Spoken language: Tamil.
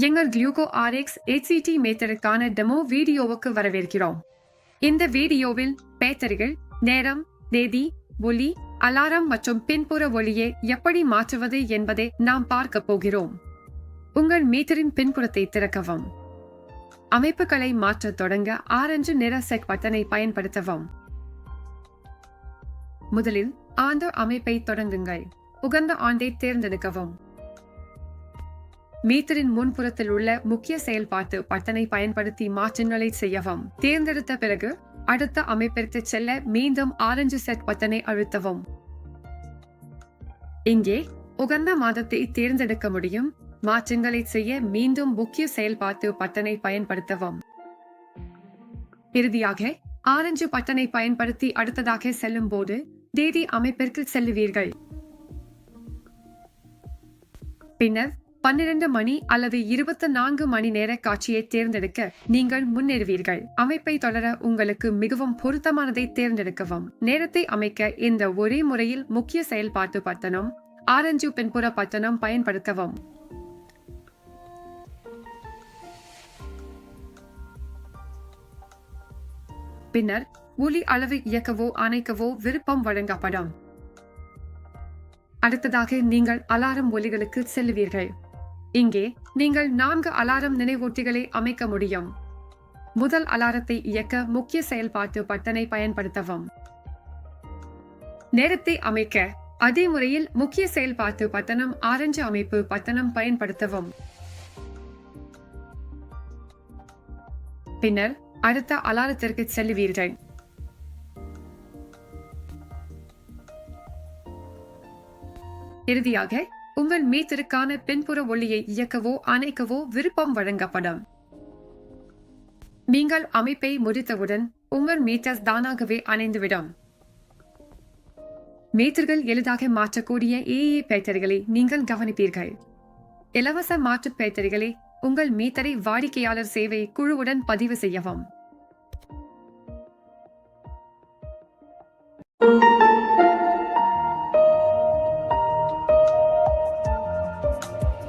எங்கள் குளுகோ ஆர்எக்ஸ் HCT மீட்டருக்கான டெமோ வீடியோவுக்கு வரவேற்கிறோம். இந்த வீடியோவில் பேட்டரிகள், நேரம், தேதி, ஒலி, அலாரம் மற்றும் பின்புற ஒளியை எப்படி மாற்றுவது என்பதை நாம் பார்க்க போகிறோம். உங்கள் மீட்டரின் பின்புறத்தை திறக்கவும். அமைப்புகளை மாற்றத் தொடங்க ஆரஞ்சு நிற செக் பட்டனை பயன்படுத்தவும். முதலில் ஆண்டு அமைப்பை தொடங்குங்கள். உகந்த ஆண்டை தேர்ந்தெடுக்கவும். மீட்டரின் முன்புறத்தில் உள்ள முக்கிய செயல்பாட்டு பட்டனை பயன்படுத்தி மாற்றங்களை செய்யவும். தேர்ந்தெடுத்த பிறகு அடுத்த அமைப்பிற்கு செல்ல மீண்டும் ஆரஞ்சு செட் பட்டனை அழுத்தவும். இங்கே உகந்த மாதத்தை தேர்ந்தெடுக்க முடியும். மாற்றங்களை செய்ய மீண்டும் முக்கிய செயல்பாட்டு பட்டனை பயன்படுத்தவும். இறுதியாக ஆரஞ்சு பட்டனை பயன்படுத்தி அடுத்ததாக செல்லும் போது தேதி அமைப்பிற்கு செல்லுவீர்கள். பின்னர் 12 மணி அல்லது 24 மணி நேர காட்சியை தேர்ந்தெடுக்க நீங்கள் முன்னேறுவீர்கள். அமைப்பை தொடர உங்களுக்கு மிகவும் பொருத்தமானதை தேர்ந்தெடுக்கவும். நேரத்தை அமைக்க இந்த ஒரே முறையில் முக்கிய செயல்பாட்டு பட்டனும் ஆரஞ்சு பின்புற பட்டனும் பயன்படுத்தவும். பின்னர் ஒலி அளவை இயக்கவோ அணைக்கவோ விருப்பம் வழங்கப்படும். அடுத்ததாக நீங்கள் அலாரம் ஒலிகளுக்கு செல்லுவீர்கள். இங்கே நீங்கள் 4 அலாரம் நினைவூட்டிகளை அமைக்க முடியும். முதல் அலாரத்தை இயக்க முக்கிய செயல்பாட்டு பட்டனை பயன்படுத்தவும். நேரத்தை அமைக்க அதே முறையில் முக்கிய செயல்பாட்டு பட்டனும் ஆரஞ்சு அமைப்பு பட்டனும் பயன்படுத்தவும். பின்னர் அடுத்த அலாரத்திற்கு செல்லுவீர்கள். இறுதியாக உங்கள் மீட்டருக்கான பின்புற ஒளியை இயக்கவோ அணைக்கவோ விருப்பம் வழங்கப்படும். நீங்கள் அமைப்பை முடித்தவுடன் உங்கள் மீட்டர் தானாகவே அணைந்துவிடும். மீட்டர்கள் எளிதாக மாற்றக்கூடிய AA பேட்டரிகளை நீங்கள் கவனிப்பீர்கள். இலவச மாற்று பேட்டரிகளை உங்கள் மீட்டரை வாடிக்கையாளர் சேவை குழுவுடன் பதிவு செய்யவும்.